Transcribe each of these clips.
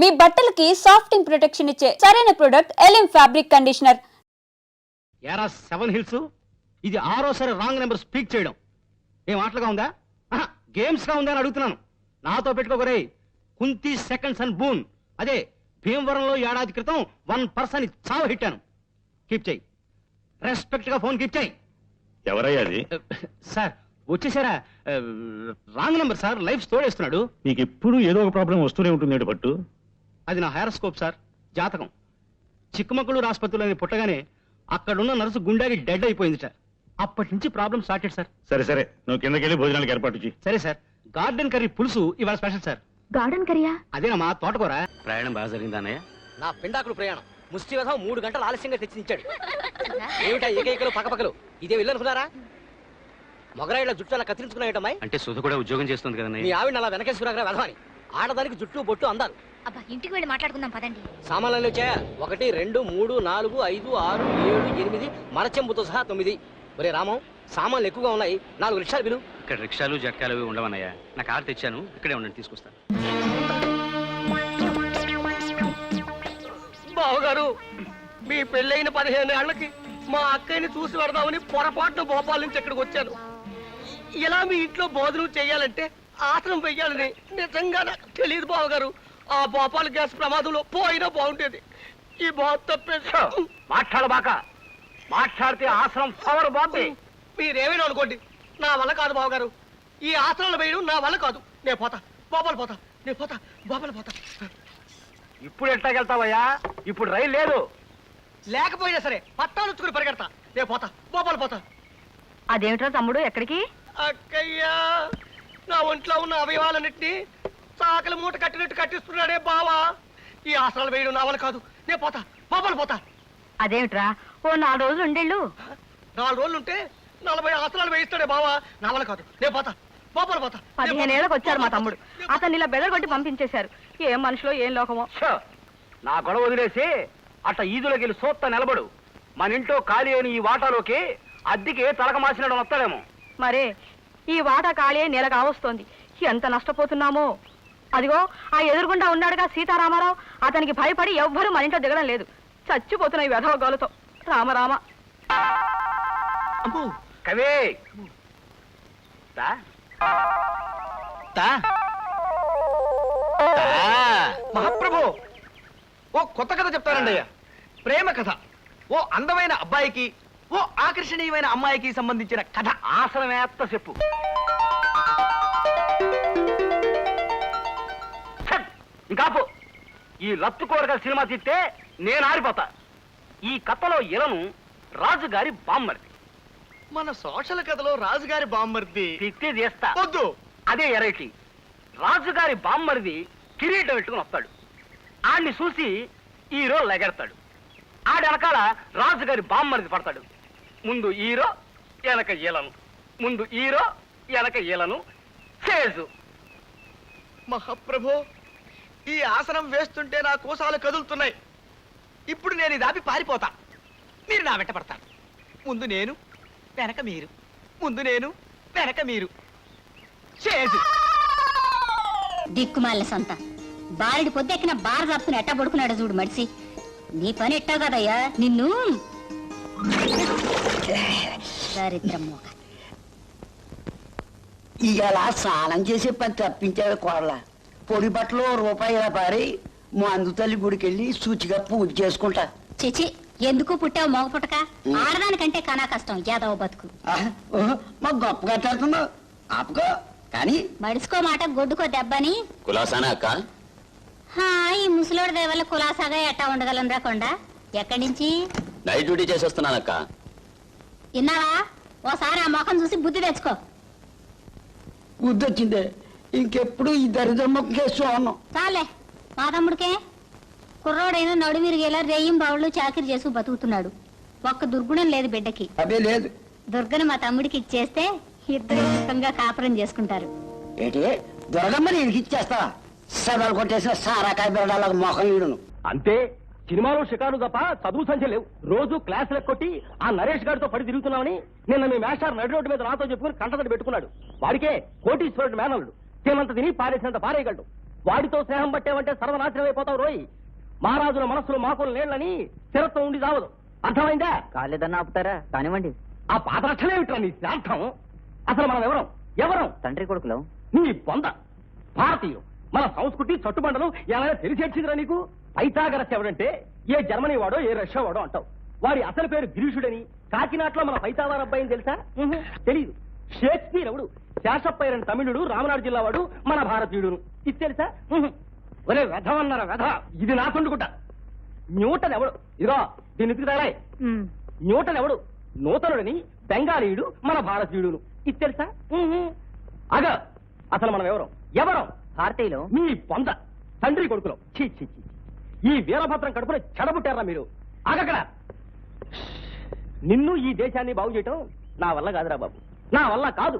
మీ బట్టలకి సాఫ్టింగ్ ప్రొటెక్షన్ ఇచ్చే సరైన ప్రొడక్ట్ ఎలిమ్ ఫ్యాబ్రిక్ కండిషనర్. యారా 7 హిల్స్, ఇది ఆరోసారి రాంగ్ నెంబర్ స్పీక్ చేయడం ఏం ఆటలుగా ఉందా? గేమ్స్ గా ఉందా అని అడుగుతున్నాను. నాతో పెట్టుకోకరే. కుంతి సెకండ్స్ అండ్ బూన్, అదే భీమవరంలో ఏడాది క్రితం 1% చావ హిట్టాను. కీప్ చేయి, రెస్పెక్ట్ గా ఫోన్ కీప్ చేయి. ఎవరయ్యా అది? సార్ వచ్చేసారా? రాంగ్ నెంబర్ సార్, లైఫ్ తోడేస్తున్నాడు. నీకు ఎప్పుడు ఏదో ఒక ప్రాబ్లం వస్తూనే ఉంటుంది పట్టు. అది నా హైరోస్కోప్ సార్, జాతకం. చిక్కమక్కళూరు ఆసుపత్రిలో పుట్టగానే అక్కడున్న నర్సు గుండెకి డెడ్ అయిపోయింది సార్. అప్పటి నుంచి ప్రాబ్లం స్టార్టెడ్ సార్. సరే సరే, నువ్వు కిందకెళ్ళి భోజనాలకు ఏర్పాటు చేయి. సరే సార్. గార్డెన్ కర్రీ పులుసు ఇవాళ స్పెషల్ సార్. గార్డెన్ కర్రీయా? అదేనమ్మా, తోటకూర. ప్రయాణం బాగా జరిగిందా అన్నయ్య? నా పిండాకుడు ప్రయాణం ముష్టి విధం 3 గంటలు ఆలస్యంగా తెచ్చిచ్చాడు. ఏమిటా ఏకైకలు పక్కపక్కలు? ఇదే వెళ్ళనుకున్నారా? మొగరాయిల జుట్టు అలా కత్తిరించుకున్నాయటమ్మాయి. అంటే సుధ కూడా ఉద్యోగం చేస్తుంది కదా నీ ఆవిడ అలా వెనకేసుకురాగా వెధవాని. ఆడదానికి జుట్టు బొట్టు అందారు. అబ్బా, ఇంటికి వెళ్ళి మాట్లాడుకుందాం పదండి. సామాన్లు వచ్చాయా? 1 2 3 4 5 6 7 8 మరచెంబుతో సహా 9. ఒరే రామం, సామాన్లు ఎక్కువగా ఉన్నాయి, 4 రిక్షాలు పిలు. ఇక్కడ రిక్షాలు జట్కాలు అవి ఉండవన్నయ్య. నా కారు తెచ్చాను, ఇక్కడే ఉండండి, తీసుకొస్తాను. బావగారు, మీ పెళ్ళైన 15 ఏళ్లకి మా అక్కయ్యని చూసి పెడదామని పొరపాటున భోపాల్ నుంచి ఇక్కడికి వచ్చాను. ఇలా మీ ఇంట్లో భోజనం చేయాలంటే ఆసనం వెయ్యాలని నిజంగా నాకు తెలియదు బావగారు. ఆ భోపాల్ గ్యాస్ ప్రమాదంలో పోయినా బాగుండేది. ఈ బాబు తప్పేసా. మాట్లాడబాక, మాట్లాడితే ఆసనం పవర్ బాబే. మీరేమైనా అనుకోండి, నా వల్ల కాదు బావగారు. ఈ ఆసనాలు వేయడం నా వల్ల కాదు. నేను పోతా, భోపాల్ పోతా, నేను పోతా, భోపాల్ పోతా. ఇప్పుడు ఎట్లాగెళ్తావయ్యా? ఇప్పుడు రైలు లేదు. లేకపోయినా సరే పట్టాలు వచ్చుకుని పరిగెడతా. నేను పోతా, భోపాల్ పోతా. అదేమిట్రా తమ్ముడు, ఎక్కడికి? అక్కయ్యా, నా ఒంట్లో ఉన్న అవయవాలన్నింటినీ చాకలి మూట కట్టినట్టు కట్టిస్తున్నాడే బావా. ఈ ఆసనాలు వేయడం నా వల్ల కాదు. నేను పోతా, భోపాల్ పోతా. అదేమిట్రా, ఓ 4 రోజులు ఉండేళ్ళు. 4 రోజులు ఉంటే 40 ఆసనాలు వేయిస్తాడే బావా. నా వల్ల కాదు. నేను పోతా, భోపాల్ పోతా. 15 ఏళ్ళకి వచ్చారు మా తమ్ముడు. అతన్ని ఇలా బెదరగొట్టి పంపించేశారు. ఏం మనుషులో ఏం లోకమో. నా గొడవ వదిలేసి అట్ట ఈదులోకి వెళ్ళి సోత్త నిలబడు. మన ఇంట్లో ఖాళీ అయిన ఈ వాటాలోకి అద్దెకి తలక మాసినడం వస్తాడేమో. మరే, ఈ వాటా ఖాళీ అయి నెల కావస్తోంది. ఎంత నష్టపోతున్నామో. అదిగో ఆ ఎదురుగుండా ఉన్నాడుగా సీతారామారావు, అతనికి భయపడి ఎవ్వరూ మన ఇంట్లో దిగడం లేదు. చచ్చిపోతున్నాయి వెధవ గోలతో. రామరామ. కవే మహాప్రభు, ఓ కొత్త కథ చెప్తానండి అయ్యా. ప్రేమ కథ. ఓ అందమైన అబ్బాయికి, ఓ ఆకర్షణీయమైన అమ్మాయికి సంబంధించిన కథ. ఆసనమేత్త చెప్పు. ఇంకాపు. ఈ లత్తు కోరగల సినిమా తీస్తే నేను ఆరిపోతా. ఈ కథలో ఇలను రాజుగారి బామ్మర్ది. మన సోషల్ కథలో రాజుగారి బామ్మర్ది తిట్టి చేస్తా. వద్దు, అదే ఎరైటీ. రాజుగారి బామ్మర్ది కిరీటం పెట్టుకుని వస్తాడు. ఆడిని చూసి హీరో లెగెడతాడు. ఆడి వెనకాల రాజుగారి బామ్మర్ది పడతాడు. ముందు హీరో, వెనక ఈలను. ముందు హీరో, వెనక ఈలను. చేజు. మహాప్రభు, ఈ ఆసనం వేస్తుంటే నా కోసాలు కదులుతున్నాయి. ఇప్పుడు నేను దాపి పారిపోతా. మీరు నా వెంట పడతారు. ముందు నేను, వెనక మీరు. ముందు నేను, వెనక మీరు. చేజు. దిక్కుమాలిన సంత బారెడి పొద్దెక్కిన బార తప్పుకుని ఎట్టా పడుకున్నాడు చూడు మడిసి. నీ పని ఎట్టావు కదయ్యా నిన్ను. దరిద్రం మోక. ఇవాళ స్నానం చేసే పని తప్పించాడు కోడల. పొడి బట్టలో రూపాయి పారి మందు తల్లి గుడికెళ్ళి శుచిగా పూజ చేసుకుంటా. చిచి, ఎందుకు పుట్టావు మోగ పుట్టక? ఆడదానికంటే కనా కష్టం యాదవ బతుకు. మాకు గొప్పగా కడుతున్నావు. ఆపుకో కానీ మడుచుకో మాట గొడ్డుకో దెబ్బని. కులాసానా అక్క? ఈ ముసలోడి దేవల్ల కులాసాగా ఎట్టా ఉండగలం రాకుండా. ఎక్కడి నుంచి? నైట్ డ్యూటీ చేసేస్తున్నానక్క. విన్నావా? ఓసారి ఆ మొఖం చూసి బుద్ధి తెచ్చుకో. గుర్తొచ్చిందే, ఇంకెప్పుడు ఈ దరిద్రమ్మ కేసు అన్నాం. చాలే, మా తమ్ముడికే కుర్రోడైన నడుమిరిగేలా రేయం బావుళ్ళు చాకిరి చేసి బతుకుతున్నాడు. ఒక్క దుర్గుణం లేదు బిడ్డకి. అదే లేదు. దుర్గని మా తమ్ముడికి ఇచ్చేస్తే ఇద్దరు సుఖంగా కాపురం చేసుకుంటారు. ఏంటి దొరగమ్మని ఇచ్చేస్తా? సదలు కొట్టేసిన సారాకాయ బిడ్డలకు మొఖం ఈడును. అంతే. సినిమాలో షికారు తప్ప చదువు సంఖ్య లేవు. రోజు క్లాసులకు కొట్టి ఆ నరేష్ గారితో పడి తిరుగుతున్నామని నిన్న మీ మేస్టార్ నడి రోడ్డు మీద నాతో చెప్పుకుని కంటతడి పెట్టుకున్నాడు. వాడికే కోటీశ్వరుడు మేనల్లుడు. తినంత తిని పారేసినంత పారేయగలడు. వాడితో స్నేహం పట్టేవంటే సర్వనాశనం అయిపోతావు రోయ్. మహారాజుల మనస్సులు మాకులు నీళ్ళని స్థిరత్వం ఉండి చావదు. అర్థమైందా? కాలేదన్నా ఆపుతారా? కానివ్వండి. ఆ పాత రక్షణేమిట్రా నీ శాంతం? అసలు మనం ఎవరం తండ్రి కొడుకులం. నీ పొంద భారతీయులు. మన సంస్కృతి చట్టుబండలు ఎలా తెలిసేడ్చిందిరా నీకు? పైథాగరస్ ఎవడంటే ఏ జర్మనీ వాడో ఏ రష్యా వాడో అంటావు. వాడి అసలు పేరు గిరీషుడని. కాకినాడలో మన పైతావార అబ్బాయిని తెలుసా? తెలీదు. షేక్స్పియర్ ఎవడు? శేషప్పయ్యని తమిళుడు, రామనాడు జిల్లా వాడు, మన భారతీయుడును. ఇది తెలుసా? ఒరే వెధవన్నారా వెధ. ఇది నా తుండుకుంటా. న్యూటన్ ఎవడు? ఇదిగో దీని తగలే. న్యూటన్ ఎవడు? నూతనుడిని, బెంగాలీయుడు, మన భారతీయుడును. ఇది తెలుసా? అగ అసలు మనం ఎవరం? భారతీయులు. మీ పొంద తండ్రి కొడుకులో. చీ చీ చీ. ఈ వీరభద్రం కడుపులో చెడబుట్టారా మీరు? ఆగక్కడ. నిన్ను ఈ దేశాన్ని బాగు చేయటం నా వల్ల కాదురా బాబు, నా వల్ల కాదు.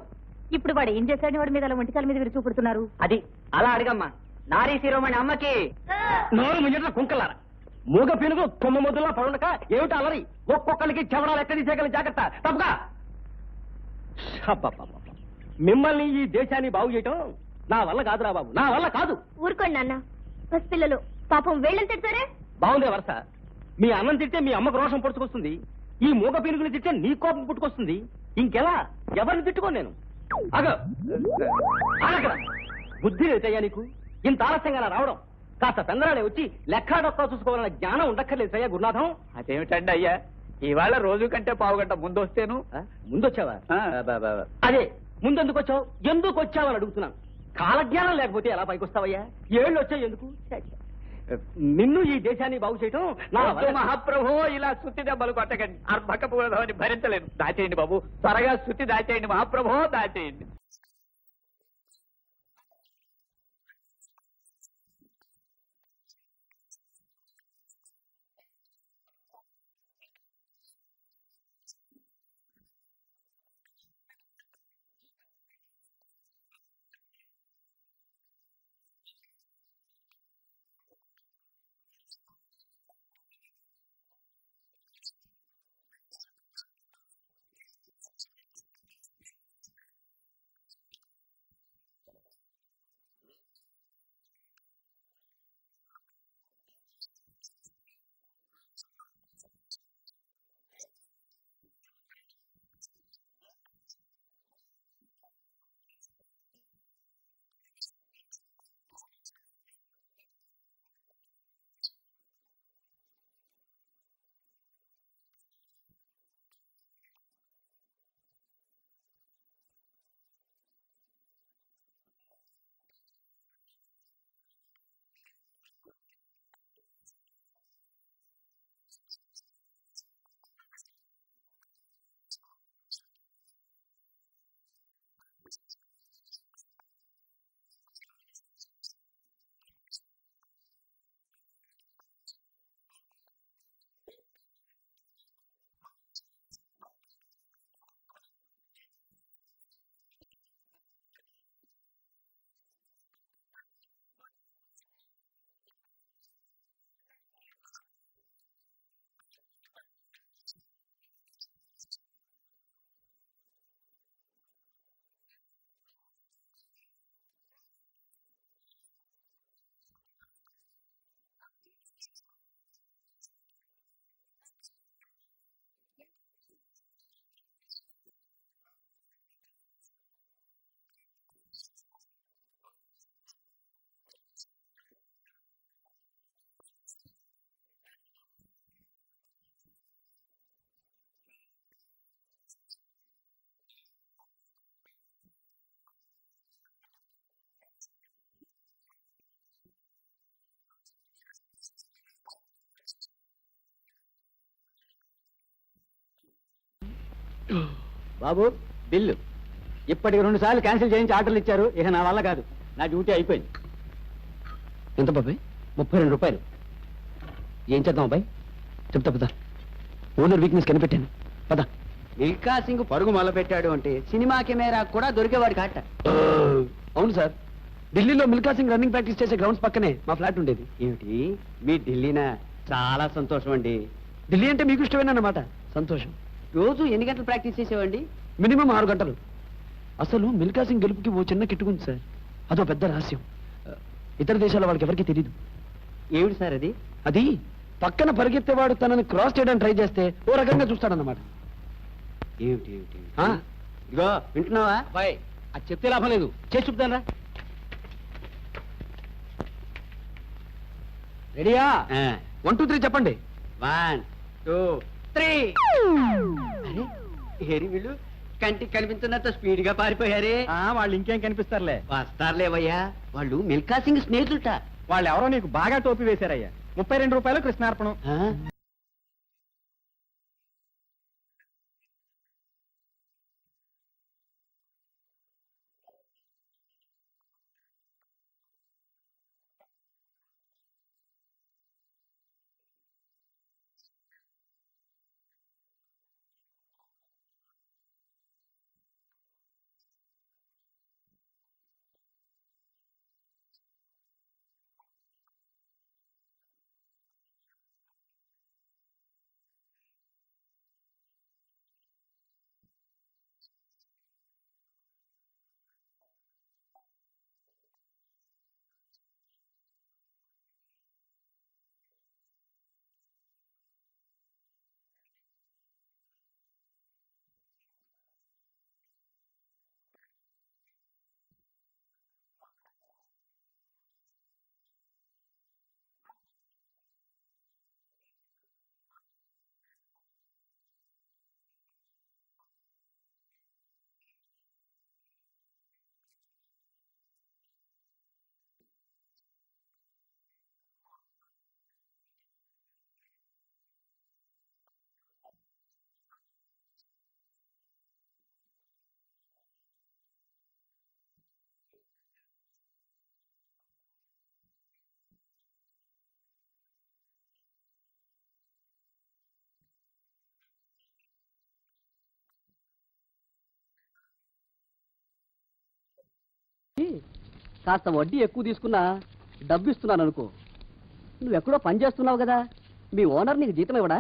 ఇప్పుడు వాడు ఏం చేశాడు? వాడి మీద అలా ఒంటికాల మీద విరుచు చూపుడుతున్నారు. అది అలా అడిగమ్మా. నారీ శిరోమణి అమ్మకి. నోరు ముయ్యట్ల కుంకలారా. మూగ పీనుగు కొమ్మ మొదల్లో పడుండక ఏమిటా అలరి? ఒక్కొక్కరికి చెవడాలు ఎక్కడ తీసేయగల జాగ్రత్త. తప్పుగా. మిమ్మల్ని ఈ దేశాన్ని బాగు చేయటం నా వల్ల కాదురా బాబు, నా వల్ల కాదు. ఊరుకోండి నాన్న. పసిపిల్లలు పాపం వేళ్ళని తిడతారే. బాగుందే వరుస. మీ అన్నం తింటే మీ అమ్మకు రోషం పుట్టుకొస్తుంది. ఈ మూగ పీనుగుని తింటే నీ కోపం పుట్టుకొస్తుంది. ఇంకెలా? ఎవరిని తిట్టుకోను నేను. ఆగక్కడ. బుద్ధి లేదయ్యా నీకు? ఇంత ఆలస్యంగా రావడం. కాస్త పెందరాడే వచ్చి లెక్కాడొక్కా చూసుకోవాలన్న జ్ఞానం ఉండక్కర్లేదు సయ్యా గురునాథం. అదేమిటండి అయ్యా, ఇవాళ రోజు కంటే పావుగంట ముందు వస్తేను. ముందొచ్చావా? అదే ముందెందుకు వచ్చావు, ఎందుకు వచ్చావని అడుగుతున్నాను. కాలజ్ఞానం లేకపోతే ఎలా పైకి వస్తావయ్యా? ఏళ్ళు వచ్చావు ఎందుకు? నిన్ను ఈ దేశాన్ని బాగు చేయటం నా మహాప్రభు. ఇలా సుత్తి దెబ్బలు కొట్టకండి. అర్భకపూర్వని భరించలేను. దాచేయండి బాబు, త్వరగా సుత్తి దాచేయండి మహాప్రభు, దాచేయండి. బాబు బిల్లు ఇప్పటికి 2 సార్లు క్యాన్సిల్ చేయించి ఆర్డర్లు ఇచ్చారు. ఇక నా వల్ల కాదు, నా డ్యూటీ అయిపోయింది. ఎంత బాబాయ్? 32 రూపాయలు. ఏం చేద్దాం అబ్బాయి? చెప్తా పద. ఓనర్ వీక్నెస్ కనిపెట్టాను, పద. మిల్కా సింగ్ పరుగు మొదలు పెట్టాడు అంటే సినిమా కెమెరా కూడా దొరికేవాడు కాట. అవును సార్, ఢిల్లీలో మిల్కా సింగ్ రన్నింగ్ ప్రాక్టీస్ చేసే గ్రౌండ్స్ పక్కనే మా ఫ్లాట్ ఉండేది. ఏమిటి మీ ఢిల్లీనా? చాలా సంతోషం అండి. ఢిల్లీ అంటే మీకు ఇష్టమేనన్నమాట. సంతోషం. రోజు ఎన్ని గంటలు ప్రాక్టీస్ చేసేవండి? మినిమం 6 గంటలు. అసలు మిల్కా సింగ్ గెలుపుకి ఓ చిన్న కిట్టుకుంది సార్, అదో పెద్ద రహస్యం. ఇతర దేశాల వాళ్ళకి ఎవరికి తెలియదు. ఏమిటి సార్ అది? అది పక్కన పరిగెత్తేవాడు తనని క్రాస్ చేయడానికి ట్రై చేస్తే ఓ రకంగా చూస్తాడన్నమాట. ఏమిటి ఏమిటి ఆ? ఇదిగో వింటున్నావా? బాయ్ అది చెప్తే లాభం లేదు, చేసి చూపుతాను రా. రెడీయా? 1 2 3 చెప్పండి. 1 2 3. అరే ఏరి వీళ్ళు కంటికి కనిపించినంత స్పీడ్ గా పారిపోయారే. వాళ్ళు ఇంకేం కనిపిస్తారులే. వస్తారులేవయ్యా, వాళ్ళు మిల్కా సింగ్ స్నేహితులట. వాళ్ళు ఎవరో నీకు బాగా టోపీ వేశారయ్యా. 32 రూపాయలు కృష్ణార్పణం. ఆ? కాస్త వడ్డీ ఎక్కువ తీసుకున్నా డబ్బు ఇస్తున్నాను అనుకో. నువ్వెక్కడో పని చేస్తున్నావు కదా, మీ ఓనర్ నీకు జీతం ఇవ్వడా?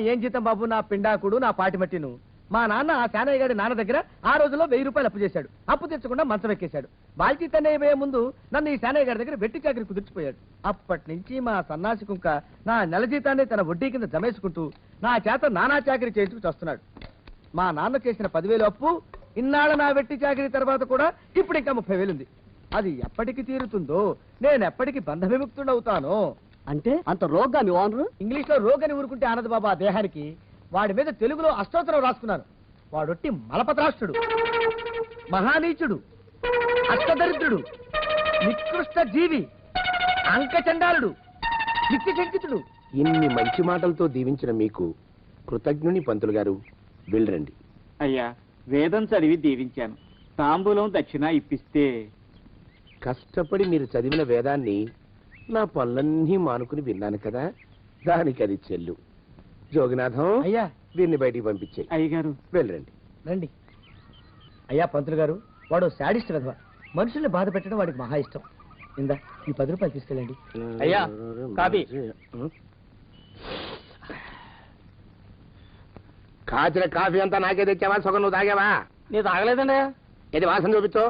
ఏం జీతం బాబు, నా పిండాకుడు, నా పాటి మట్టిను. మా నాన్న ఆ శానయ్య గారి నాన్న దగ్గర ఆ రోజుల్లో 1000 రూపాయలు అప్పు చేశాడు. అప్పు తెచ్చకుండా మంచం ఎక్కేశాడు. బాల్చి తన్నయ్య పోయే ముందు నన్ను ఈ శానయ్య గారి దగ్గర వెట్టి చాకరీ కుదిర్చిపోయాడు. అప్పటి నుంచి మా సన్నాసి కుంక నా నెల జీతాన్ని తన వడ్డీ కింద జమేసుకుంటూ నా చేత నానా చాకరీ చేయించుకు వస్తున్నాడు. మా నాన్న చేసిన 10,000 అప్పు ఇన్నాళ్ళ నా వెట్టి చాకరీ తర్వాత కూడా ఇప్పుడు ఇంకా 30,000 ఉంది. అది ఎప్పటికి తీరుతుందో, నేను ఎప్పటికి బంధ విముక్తుడవుతానో. అంటే అంత రోగ్గా మీ ఓనరు? ఇంగ్లీష్ లో రోగని ఊరుకుంటే ఆనదు బాబా దేహానికి. వాడి మీద తెలుగులో అష్టోత్తరం రాసుకున్నాను. వాడొట్టి మలపత్రాష్ట్రుడు, మహానీచుడు, అష్టదరిద్రుడు, నికృష్ట జీవి, అంకచండాలుడు, నిత్య శంకితుడు. ఇన్ని మంచి మాటలతో దీవించిన మీకు కృతజ్ఞుని పంతులు గారు. వెళ్ళరండి. అయ్యా, వేదం చదివి దీవించాను. తాంబూలం దక్షిణ ఇప్పిస్తే. కష్టపడి మీరు చదివిన వేదాన్ని నా పనులన్నీ మానుకుని విన్నాను కదా, దానికి అది చెల్లు. జోగినాథం, అయ్యా వీరిని బయటికి పంపించే. అయ్యగారు వెళ్ళరండి. రండి. అయ్యా పంతులు గారు, వాడు శాడిస్ట్ విధవ. మనుషుల్ని బాధ పెట్టడం వాడికి మహా ఇష్టం. ఇందా ఈ 10 రూపాయలు తీసుకెళ్ళండి. అయ్యా, కాపీ. కాచిన కాఫీ అంతా నాకే తెచ్చావా? సగం నువ్వు తాగావా? నేను తాగలేదండి. ఇది వాసన చూపించు.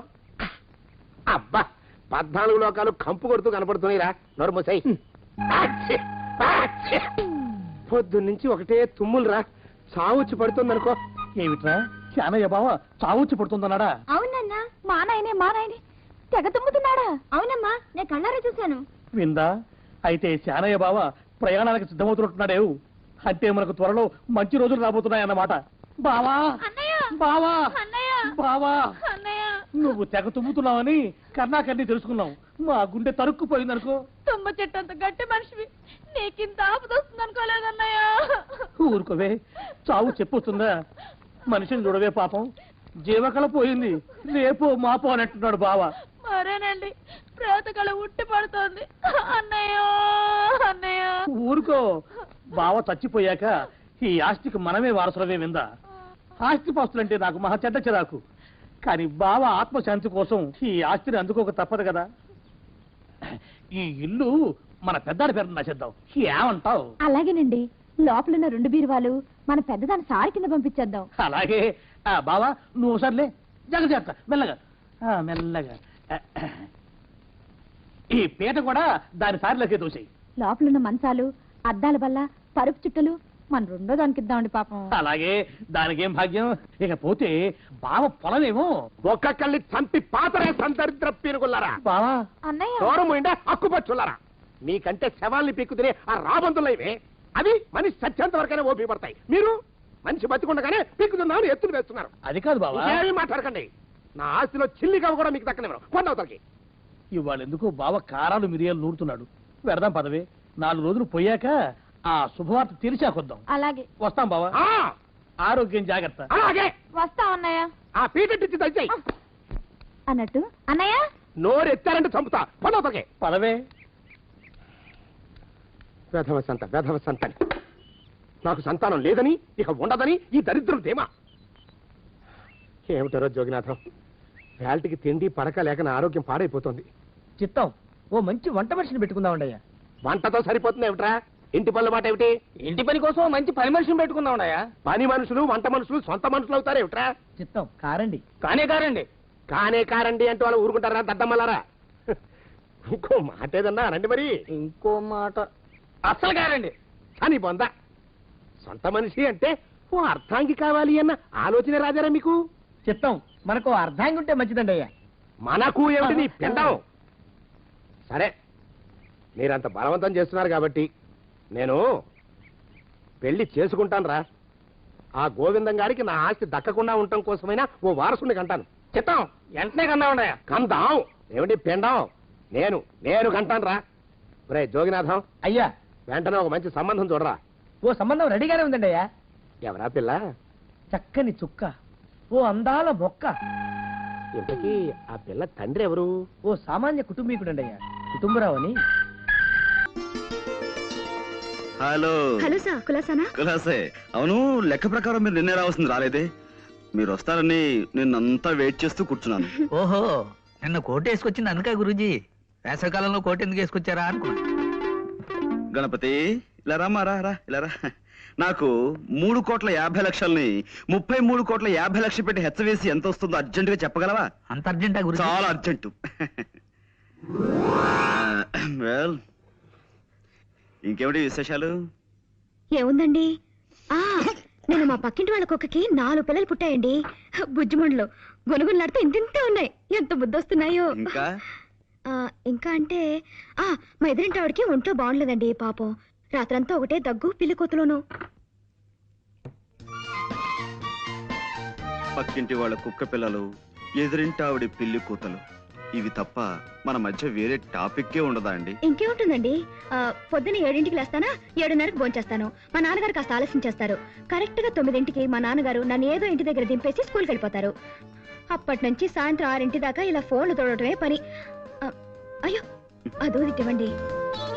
అబ్బా, 14 లోకాలు కంపు కొడుతూ కనపడుతున్నాయిరా. నోరు మూసాయి. పొద్దున్నుంచి ఒకటే తుమ్ములురా. చావుచ్చి పడుతుందనుకో. ఏమిట్రా శానయ్య బావ చావుచ్చి పడుతుందన్నాడా? అవునన్నా, మా నాయనే తెగ తుమ్ముతున్నాడా? అవునమ్మా, నేను కళ్ళారా చూశాను. విందా? అయితే శానయ్య బావ ప్రయాణానికి సిద్ధమవుతున్నట్టున్నాడేవు. అంటే మనకు త్వరలో మంచి రోజులు రాబోతున్నాయన్నమాట. బావా బావా బావా, నువ్వు తెగ తుమ్ముతున్నావని కర్ణాకర్ణి తెలుసుకున్నావు. మా గుండె తరుక్కుపోయిందనుకో. తుమ్మ చెట్టు అంత గట్టి మనిషివి, నీకింత ఆపద వస్తుంది అనుకోలేదన్నయ్య. ఊరుకోవే, చావు చెప్పొస్తుందా? మనిషిని చూడవే పాపం, జీవకళ పోయింది. రేపో మాపో అంటున్నాడు బావ. మరేనండి, ప్రేతకళ ఉట్టి పడుతోంది అన్నయ్య. అన్నయ్య ఊరుకో, బావ చచ్చిపోయాక ఈ ఆస్తికి మనమే వారసులమే. విందా? ఆస్తిపాస్తులంటే నాకు మహా చెడ్డ చిరాకు. కానీ బావ ఆత్మశాంతి కోసం ఈ ఆస్తిని అందుకోక తప్పదు కదా. ఈ ఇల్లు మన పెద్దాడి పేరు నచ్చేద్దాం. ఏమంటావు? అలాగేనండి, లోపలున్న 2 బీరువాలు మన పెద్దదాని సారి కింద పంపించేద్దాం. అలాగే. బావా నువ్వు సర్లే, జాగ్రత్త, మెల్లగా మెల్లగా. ఈ పీట కూడా దాని సారిలోకే దూసేయి. లోపలున్న మంచాలు అద్దాల బల్ల పరుపు చుట్టలు మన రెండో దానికి ఇద్దామండి పాపం. అలాగే దానికేం భాగ్యం. ఇక పోతే బావ పొలమేమో ఒక్కొక్కల్ని చంపి పాతరే సందరిద్ర పీనుకున్నారా బావా. అన్నయ్య దూరం ఉండే అక్కుపచ్చులారా. మీకంటే శవాల్ని పీక్కుతినే ఆ రాబందులు ఇవే. అవి మనిషి చచ్చేంత వరకైనా ఓపి పడతాయి. మీరు మనిషి బతికుండగానే పీక్కుతున్నామని ఎత్తులు వేస్తున్నారు. అది కాదు బావా. ఏమీ మాట్లాడకండి. నా ఆస్తిలో చిల్లిగా కూడా మీకు దక్కనివ్వరు. కొండవతలకి ఇవాళ ఎందుకో బావ కారాలు మిరియాలు నూరుతున్నాడు. పెడదాం పదవి. 4 రోజులు పోయాక ఆ శుభవార్త తెరిచాకొద్దాం. అలాగే వస్తాం బావా. ఆరోగ్యం జాగ్రత్త. అలాగే వస్తాం అన్నయ్య. ఆ పీటెట్టి దయచేయి. అన్నట్టు అన్నయ్య నోరు ఎత్తారంటే చంపుతా. కొండవతలకి పదవే. వేధవ సంతానం. నాకు సంతానం లేదని ఇక ఉండదని ఈ దరిద్రం ధీమా. ఏమిటారో జోగినాథం, వేల్టికి తిండి పడక లేక నా ఆరోగ్యం పాడైపోతుంది. చిత్తం ఓ మంచి వంట మనిషిని పెట్టుకుందామండి అయ్యా. వంటతో సరిపోతుంది ఏమిట్రా? ఇంటి పనుల మాట ఏమిటి? ఇంటి పని కోసం ఓ మంచి పని మనిషిని పెట్టుకుందామండి అయ్యా. పని మనుషులు వంట మనుషులు సొంత మనుషులు అవుతారు ఏమిట్రా? చిత్తం కారండి. కానే కారండి అంటూ వాళ్ళు ఊరుకుంటారా దద్దమ్మలారా? ఇంకో మాట ఏదన్నా రండి మరి. ఇంకో మాట అస్సలు కారండి అని బొంద. సొంత మనిషి అంటే ఓ అర్థాంగి కావాలి అన్న ఆలోచన రాజారా మీకు? చిత్తం మనకు అర్ధాంగి ఉంటే మంచిదండి అయ్యా. మనకు ఏమిటి నీ పిండం? సరే, మీరంత బలవంతం చేస్తున్నారు కాబట్టి నేను పెళ్లి చేసుకుంటాను రా. ఆ గోవిందం గారికి నా ఆస్తి దక్కకుండా ఉండటం కోసమైనా ఓ వారసుని కంటాను. చిత్తం వెంటనే కన్నా ఉండయా? కందాం ఏమిటి పిండం? నేను కంటాను రా. రే జోగినాథం అయ్యా, వెంటనే ఒక మంచి సంబంధం చూడరా. ఓ సంబంధం రెడీగానే ఉందండి అయ్యా. ఎవరా పిల్ల? చక్కని చుక్క, ఓ అందాల మొక్క. ఇంతకీ ఆ పిల్ల తండ్రి ఎవరు? ఓ సామాన్య కుటుంబీకుడండి అయ్యా, కుటుంబరావు అని. హలో హలో సార్ కులాసానా? కులాసే. అవును, లెక్క ప్రకారం మీరు నిన్నే రావాల్సింది రాలేదే. మీరు వస్తారని నిన్నంతా వెయిట్ చేస్తూ కూర్చున్నాను. ఓహో, నిన్న కోట్ వేసుకొచ్చింది అందుకే గురూజీ. వేసవికాలంలో కోట్ ఎందుకు వేసుకొచ్చారా అనుకున్నా. గణపతి ఇలా రామా, రా ఇలా రా. నాకు 3,50,00,000ని 33,50,00,000 పెట్టి హెచ్చవేసి ఎంత వస్తుందో అర్జెంట్ గా చెప్పగలవా? అంత అర్జెంటా గురూజీ? చాలా అర్జెంటు. వెల్, ఇంకేమిటి విశేషాలు? ఏముందండి, నేను మా పక్కింటి వాళ్ళ కుక్కకి 4 పిల్లలు పుట్టాయండి. బుజ్జిమండలు గొనుగులాడితే ఇంతింతే ఉన్నాయి. ఎంత బుద్ధొస్తున్నాయో. ఇంకా అంటే మా ఎదురింటి ఆవిడకి ఒంట్లో బాగుండలేదండి పాపం. రాత్రంతా ఒకటే దగ్గు పిల్లి కోతలోను. పక్కింటి వాళ్ళ కుక్క పిల్లలు, ఎదురింటి ఆవిడ పిల్లి కూతలు, ఇవి తప్ప మన మధ్య వేరే టాపిక్కే ఉండదా అండి? ఇంకేముంటుందండి, పొద్దున్న 7ంటికి లేస్తానా, 7:30కి భోంచేస్తాను. మా నాన్నగారు కాస్త ఆలస్యం చేస్తారు. కరెక్ట్ గా 9ంటికి మా నాన్నగారు నన్ను ఏదో ఇంటి దగ్గర దింపేసి స్కూల్కి వెళ్ళిపోతారు. అప్పటి నుంచి సాయంత్రం 6 దాకా ఇలా ఫోన్లు తోడటమే పని. అయ్యో అదో ఇవ్వండి,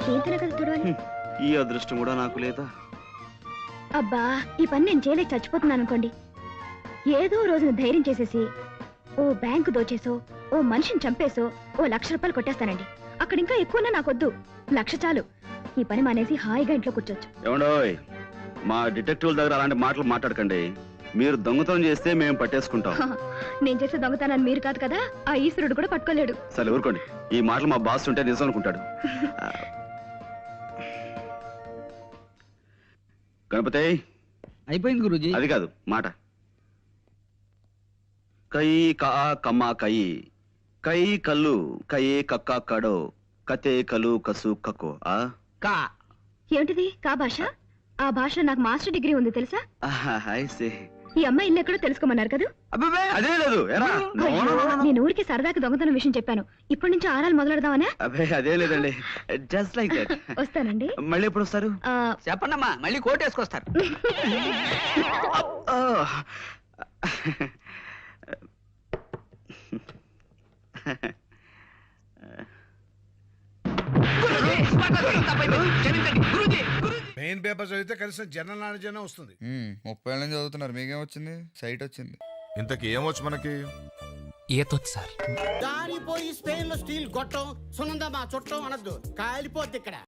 దేంతనే కదా తోడవాలి. ఈ అదృష్టం కూడా నాకు లేదా? అబ్బా, ఈ పని నేను చేయలేక చచ్చిపోతున్నాను అనుకోండి. ఏదో రోజున ధైర్యం చేసేసి ఓ బ్యాంకు దోచేసో, ఓ మనిషిని చంపేసో ఓ 1,00,000 రూపాయలు కొట్టేస్తానండి. అక్కడ ఇంకా ఎక్కువన్నా నాకొద్దు, 1,00,000 చాలు. ఈ పని మానేసి హాయిగా ఇంట్లో కూర్చోచ్చు. ఏమండోయ్, మా డిటెక్టివ్ దగ్గర అలాంటి మాటలు మాట్లాడకండి. మీరు దొంగతనం చేస్తే మేము పట్టేసుకుంటాం. నేను చేసే దొంగతనాన్ని మీరు కాదు కదా, ఆ ఈశ్వరుడు కూడా పట్టుకోలేడు. సరే ఊరుకోండి. ఈ మాటలు మా బాస్ ఉంటే నిజం అనుకుంటాడు. గణపతి అయిపోయింది గురూజీ. అది కాదు మాట. కై కా కమ్మ కై, కై కల్లు కయే కక్క కడో, కతే కలు కసు కకో. కా ఏమిటిది కా భాష? ఆ భాషలో నాకు మాస్టర్ డిగ్రీ ఉంది తెలుసా? ఈ అమ్మాయి ఇల్లు ఎక్కడో తెలుసుకోమన్నారు కదా. అదే లేదు. నేను ఊరికి సరదాకి దొంగతనం విషయం చెప్పాను. ఇప్పటి నుంచి ఆరాలు మొదలెడదామనా? అదే లేదండి, జస్ట్ లైక్ దట్. వస్తానండి. మళ్ళీ ఎప్పుడు వస్తారు? చెప్పండమ్మా, మళ్ళీ కోట్ వేసుకొస్తారు. మెయిన్ పేపర్ చదివితే కనీసం జనరల్ నాలెడ్జ్ అయినా వస్తుంది. 30 ఏళ్ళ నుంచి చదువుతున్నారు, మీకేం వచ్చింది? సైట్ వచ్చింది. ఇంతకీ ఏమొచ్చు మనకి? ఈతొచ్చు సార్. దారిపోయి స్పెయిన్ లో స్టీల్ గొట్టం సునందమా చుట్టం అనద్దు, కాలిపోద్ది ఇక్కడ.